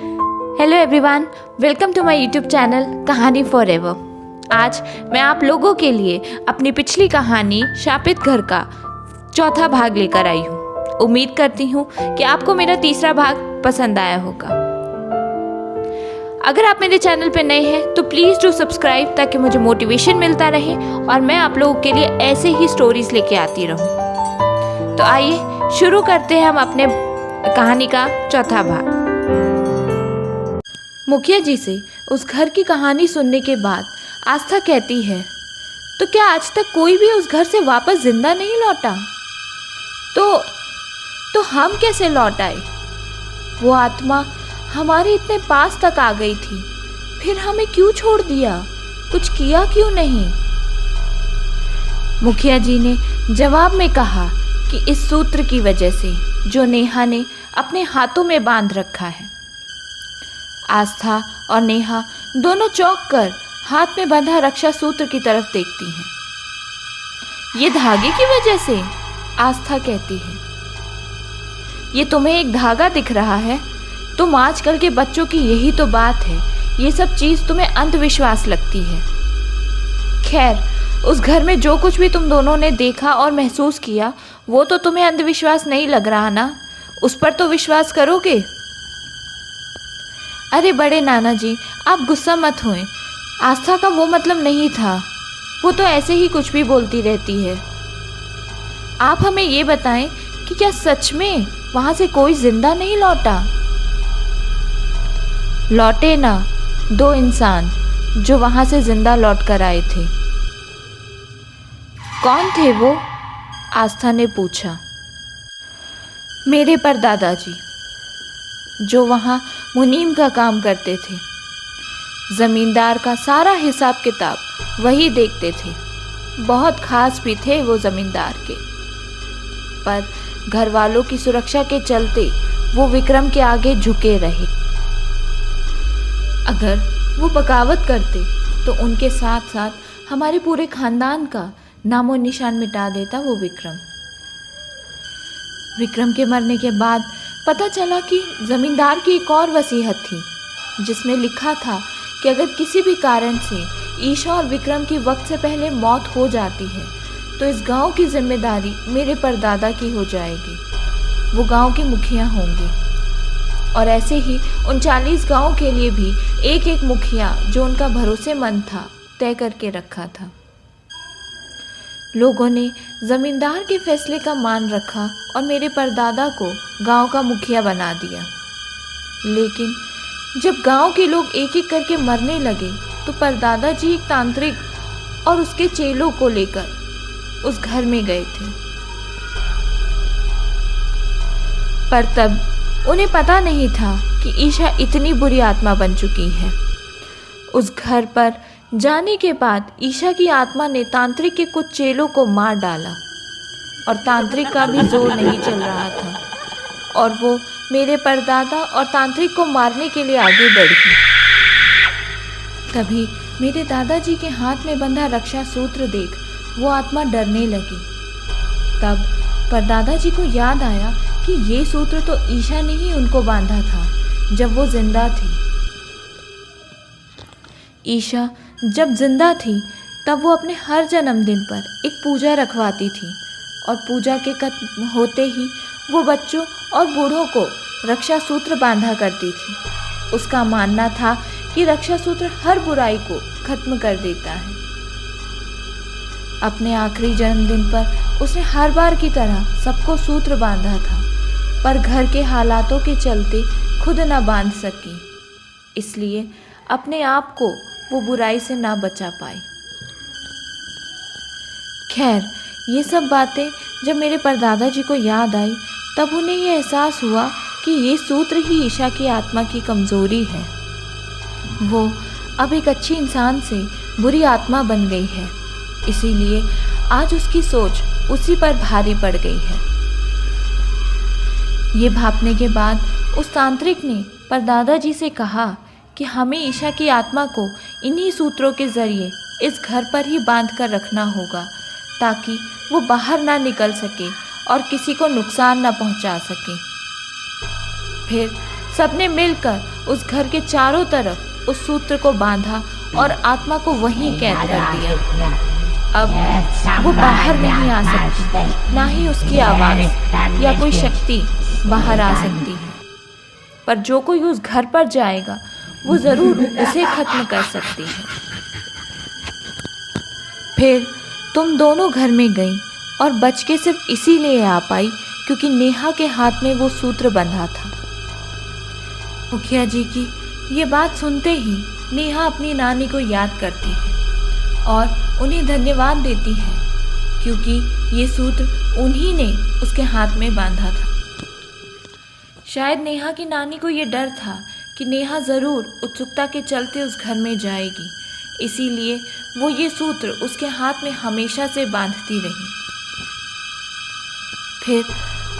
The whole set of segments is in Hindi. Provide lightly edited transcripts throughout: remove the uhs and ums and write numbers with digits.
Hello everyone, welcome to my YouTube channel Kahani forever. आज मैं आप लोगों के लिए अपनी पिछली कहानी शापित घर का चौथा भाग लेकर आई हूँ। उम्मीद करती हूँ कि आपको मेरा तीसरा भाग पसंद आया होगा। अगर आप मेरे चैनल पर नए हैं तो प्लीज़ डू सब्सक्राइब ताकि मुझे मोटिवेशन मिलता रहे और मैं आप लोगों के लिए ऐसे ही स्टोरीज लेके आती रहूँ। तो आइए शुरू करते हैं हम अपने कहानी का चौथा भाग। मुखिया जी से उस घर की कहानी सुनने के बाद आस्था कहती है, तो क्या आज तक कोई भी उस घर से वापस जिंदा नहीं लौटा? तो हम कैसे लौट आए? वो आत्मा हमारे इतने पास तक आ गई थी, फिर हमें क्यों छोड़ दिया? कुछ किया क्यों नहीं? मुखिया जी ने जवाब में कहा कि इस सूत्र की वजह से जो नेहा ने अपने हाथों में बांध रखा है। आस्था और नेहा दोनों चौंक कर हाथ में बंधा रक्षा सूत्र की तरफ देखती हैं। ये धागे की वजह से? आस्था कहती है। ये तुम्हें एक धागा दिख रहा है? तुम आजकल के बच्चों की यही तो बात है, ये सब चीज तुम्हें अंधविश्वास लगती है। खैर, उस घर में जो कुछ भी तुम दोनों ने देखा और महसूस किया वो तो तुम्हें अंधविश्वास नहीं लग रहा ना? उस पर तो विश्वास करोगे? अरे बड़े नाना जी, आप गुस्सा मत होएं। आस्था का वो मतलब नहीं था, वो तो ऐसे ही कुछ भी बोलती रहती है। आप हमें ये बताएं कि क्या सच में वहां से कोई जिंदा नहीं लौटा? लौटे ना, 2 इंसान जो वहां से जिंदा लौट कर आए थे। कौन थे वो? आस्था ने पूछा। मेरे परदादा जी, जो वहाँ मुनीम का काम करते थे। ज़मींदार का सारा हिसाब किताब वही देखते थे। बहुत खास भी थे वो ज़मींदार के, पर घर वालों की सुरक्षा के चलते वो विक्रम के आगे झुके रहे। अगर वो बगावत करते तो उनके साथ साथ हमारे पूरे खानदान का नामो निशान मिटा देता वो विक्रम। विक्रम के मरने के बाद पता चला कि ज़मींदार की एक और वसीयत थी जिसमें लिखा था कि अगर किसी भी कारण से ईशा और विक्रम की वक्त से पहले मौत हो जाती है तो इस गांव की जिम्मेदारी मेरे परदादा की हो जाएगी। वो गांव के मुखिया होंगे और ऐसे ही उन 40 गाँव के लिए भी एक एक मुखिया जो उनका भरोसेमंद था तय करके रखा था। लोगों ने ज़मींदार के फैसले का मान रखा और मेरे परदादा को गांव का मुखिया बना दिया। लेकिन जब गांव के लोग एक एक करके मरने लगे तो परदादा जी एक तांत्रिक और उसके चेलों को लेकर उस घर में गए थे। पर तब उन्हें पता नहीं था कि ईशा इतनी बुरी आत्मा बन चुकी है। उस घर पर जाने के बाद ईशा की आत्मा ने तांत्रिक के कुछ चेलों को मार डाला और तांत्रिक का भी जोर नहीं चल रहा था और वो मेरे परदादा और तांत्रिक को मारने के लिए आगे बढ़ी। तभी मेरे दादाजी के हाथ में बंधा रक्षा सूत्र देख वो आत्मा डरने लगी। तब परदादा जी को याद आया कि ये सूत्र तो ईशा ने ही उनको बांधा था जब वो जिंदा थी। ईशा जब जिंदा थी तब वो अपने हर जन्मदिन पर एक पूजा रखवाती थी और पूजा के खत्म होते ही वो बच्चों और बूढ़ों को रक्षा सूत्र बांधा करती थी। उसका मानना था कि रक्षा सूत्र हर बुराई को खत्म कर देता है। अपने आखिरी जन्मदिन पर उसने हर बार की तरह सबको सूत्र बांधा था, पर घर के हालातों के चलते खुद न बांध सकी, इसलिए अपने आप को वो बुराई से ना बचा पाई। खैर, ये सब बातें जब मेरे परदादा जी को याद आई तब उन्हें ये एहसास हुआ कि ये सूत्र ही ईशा की आत्मा की कमज़ोरी है। वो अब एक अच्छी इंसान से बुरी आत्मा बन गई है, इसीलिए आज उसकी सोच उसी पर भारी पड़ गई है। ये भापने के बाद उस तांत्रिक ने परदादा जी से कहा कि हमें ईशा की आत्मा को इन्हीं सूत्रों के ज़रिए इस घर पर ही बांध कर रखना होगा ताकि वो बाहर ना निकल सके और किसी को नुकसान ना पहुंचा सके। फिर सबने मिलकर उस घर के चारों तरफ उस सूत्र को बांधा और आत्मा को वहीं कैद कर दिया। अब वो बाहर नहीं आ सकती, ना ही उसकी आवाज़ या कोई शक्ति बाहर आ सकती है। पर जो कोई उस घर पर जाएगा वो ज़रूर उसे खत्म कर सकती है। फिर तुम दोनों घर में गई और बच के सिर्फ इसीलिए आ पाई क्योंकि नेहा के हाथ में वो सूत्र बंधा था। मुखिया जी की ये बात सुनते ही नेहा अपनी नानी को याद करती है और उन्हें धन्यवाद देती है क्योंकि ये सूत्र उन्हीं ने उसके हाथ में बांधा था। शायद नेहा की नानी को ये डर था कि नेहा ज़रूर उत्सुकता के चलते उस घर में जाएगी, इसीलिए वो ये सूत्र उसके हाथ में हमेशा से बांधती रही। फिर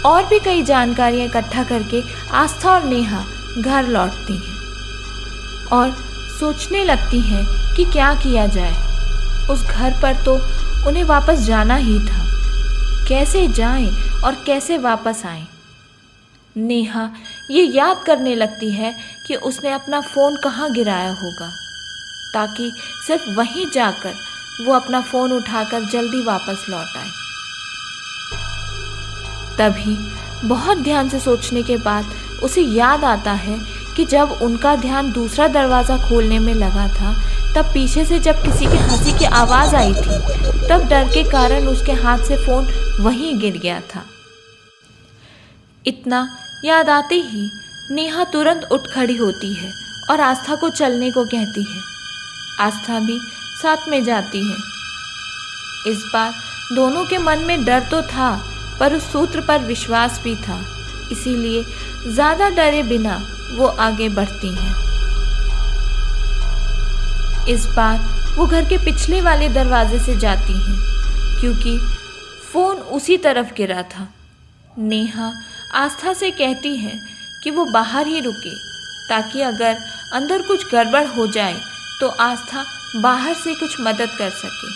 और भी कई जानकारियाँ इकट्ठा करके आस्था और नेहा घर लौटती हैं और सोचने लगती हैं कि क्या किया जाए। उस घर पर तो उन्हें वापस जाना ही था, कैसे जाएं और कैसे वापस आएं। नेहा ये याद करने लगती है कि उसने अपना फ़ोन कहाँ गिराया होगा, ताकि सिर्फ वहीं जाकर वो अपना फ़ोन उठाकर जल्दी वापस लौट आए। तभी बहुत ध्यान से सोचने के बाद उसे याद आता है कि जब उनका ध्यान दूसरा दरवाज़ा खोलने में लगा था, तब पीछे से जब किसी के हंसी की आवाज़ आई थी, तब डर के कारण उसके हाथ से फ़ोन वहीं गिर गया था। इतना याद आते ही नेहा तुरंत उठ खड़ी होती है और आस्था को चलने को कहती है। आस्था भी साथ में जाती है। इस बार दोनों के मन में डर तो था, पर उस सूत्र पर विश्वास भी था, इसीलिए ज़्यादा डरे बिना वो आगे बढ़ती हैं। इस बार वो घर के पिछले वाले दरवाजे से जाती हैं क्योंकि फ़ोन उसी तरफ गिरा था। नेहा आस्था से कहती है कि वो बाहर ही रुके, ताकि अगर अंदर कुछ गड़बड़ हो जाए तो आस्था बाहर से कुछ मदद कर सके।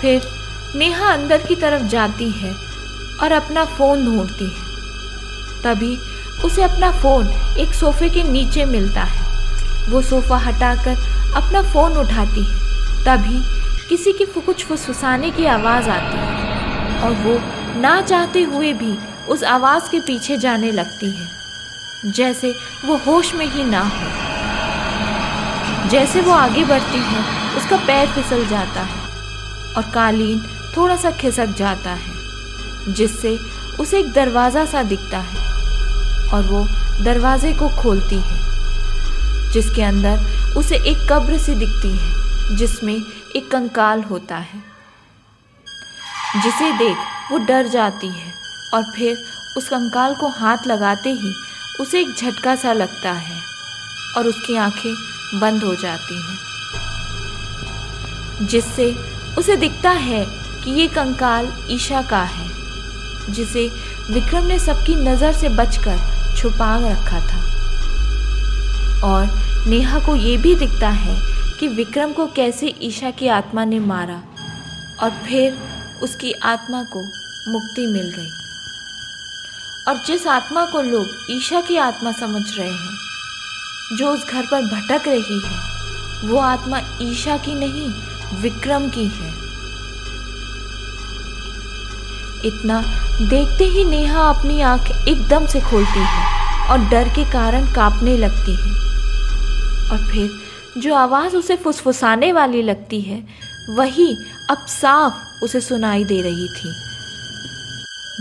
फिर नेहा अंदर की तरफ जाती है और अपना फ़ोन ढूंढती है। तभी उसे अपना फ़ोन एक सोफ़े के नीचे मिलता है। वो सोफ़ा हटाकर अपना फ़ोन उठाती है। तभी किसी की कुछ फुसफुसाने की आवाज़ आती है और वो ना चाहते हुए भी उस आवाज़ के पीछे जाने लगती है, जैसे वो होश में ही ना हो। जैसे वो आगे बढ़ती है, उसका पैर फिसल जाता है और कालीन थोड़ा सा खिसक जाता है, जिससे उसे एक दरवाज़ा सा दिखता है और वो दरवाजे को खोलती है, जिसके अंदर उसे एक कब्र सी दिखती है जिसमें एक कंकाल होता है, जिसे देख वो डर जाती है और फिर उस कंकाल को हाथ लगाते ही उसे एक झटका सा लगता है और उसकी आंखें बंद हो जाती हैं, जिससे उसे दिखता है कि ये कंकाल ईशा का है, जिसे विक्रम ने सबकी नज़र से बचकर छुपा रखा था। और नेहा को ये भी दिखता है कि विक्रम को कैसे ईशा की आत्मा ने मारा और फिर उसकी आत्मा को मुक्ति मिल गई। और जिस आत्मा को लोग ईशा की आत्मा समझ रहे हैं, जो उस घर पर भटक रही है, वो आत्मा ईशा की नहीं, विक्रम की है। इतना देखते ही नेहा अपनी आंख एकदम से खोलती है और डर के कारण कांपने लगती है। और फिर जो आवाज़ उसे फुसफुसाने वाली लगती है, वही अब साफ उसे सुनाई दे रही थी,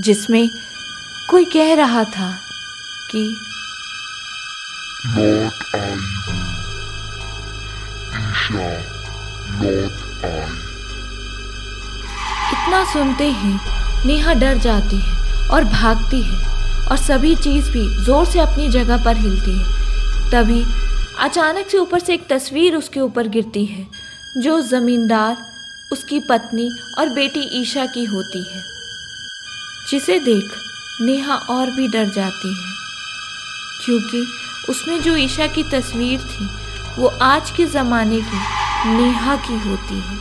जिसमें कोई कह रहा था कि लौट आई हूँ, ईशा लौट आई। इतना सुनते ही नेहा डर जाती है और भागती है और सभी चीज़ भी ज़ोर से अपनी जगह पर हिलती है। तभी अचानक से ऊपर से एक तस्वीर उसके ऊपर गिरती है, जो ज़मींदार, उसकी पत्नी और बेटी ईशा की होती है, जिसे देख नेहा और भी डर जाती है, क्योंकि उसमें जो ईशा की तस्वीर थी वो आज के ज़माने की नेहा की होती है।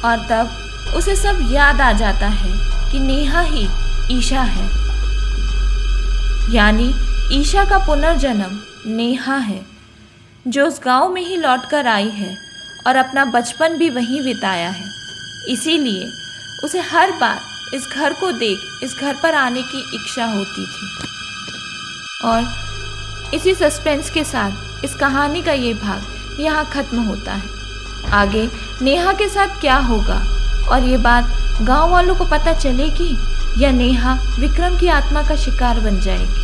और तब उसे सब याद आ जाता है कि नेहा ही ईशा है, यानी ईशा का पुनर्जन्म नेहा है, जो उस गांव में ही लौटकर आई है और अपना बचपन भी वहीं बिताया है। इसीलिए उसे हर बार इस घर को देख इस घर पर आने की इच्छा होती थी। और इसी सस्पेंस के साथ इस कहानी का ये भाग यहाँ खत्म होता है। आगे नेहा के साथ क्या होगा और ये बात गांव वालों को पता चलेगी या नेहा विक्रम की आत्मा का शिकार बन जाएगी,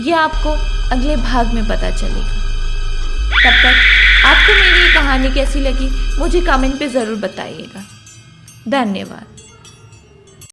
ये आपको अगले भाग में पता चलेगा। तब तक आपको मेरी ये कहानी कैसी लगी मुझे कमेंट पे ज़रूर बताइएगा। धन्यवाद।